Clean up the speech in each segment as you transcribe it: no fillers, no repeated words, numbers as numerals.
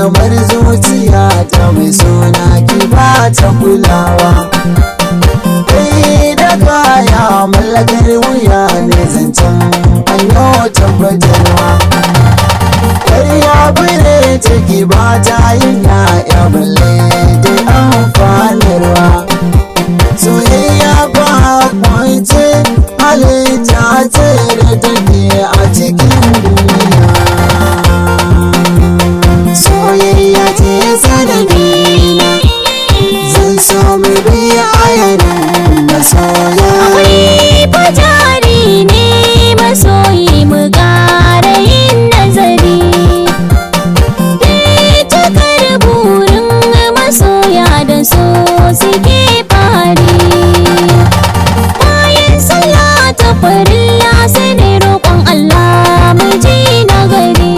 kamar zuciya ta mai suna ki ba ta kulawa. Kai da kaya mallakar wuya ne zancen anyo tabbatarwa. Ƙarya bire ciki ba ta yin ya'ya balle dai amfanarwa. Soyayya ba kwance halitta ce da take a cikin duniya. Soyayya ce sanadina zan so mu bi ayarin masoya. Akwai fatari ne masoyi mu ƙara yin nazari. Cikar burin masoya da so suke fari. Bayan sallah ta farilla sai ne roƙon Allah mu ji nagari.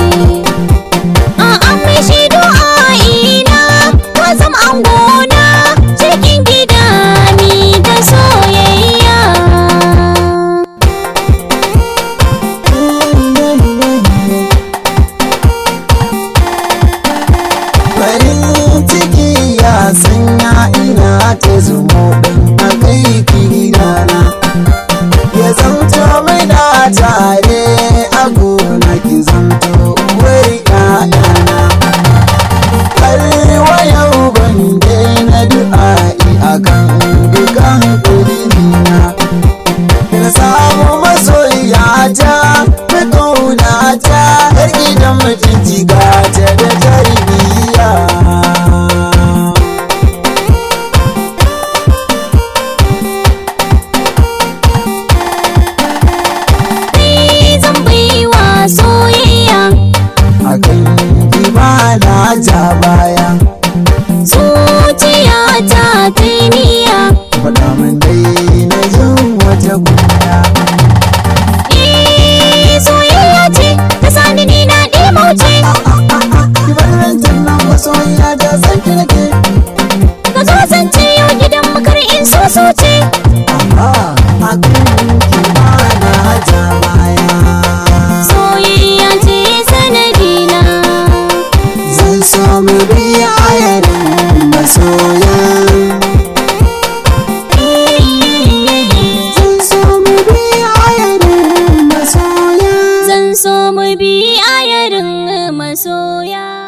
A amshi du'a'ina ka zama angona cikin gida ni da soyayya. Farin ciki ya sanya ina ta zumo ɗin a kai gidana. Ya zamto mai da tare a gona ki zamto uwar ƴaƴana. Har wa yau ban daina du'a'i akan dukan ƙudurina. Na samu masoyiyata da ƙaunata har gidan mutunci gata da tarbiyya. Ni zan baiwa soyayya Akan ki ba na ja baya. zuciyata ta yi niyya. Faɗa min dai na jin wata kunya. Soyayya ce ta sani ni na ɗimauce. Ki bar rancen nan masoyiya da san ki nake. Ka zo zance yau gidan makar in so ce.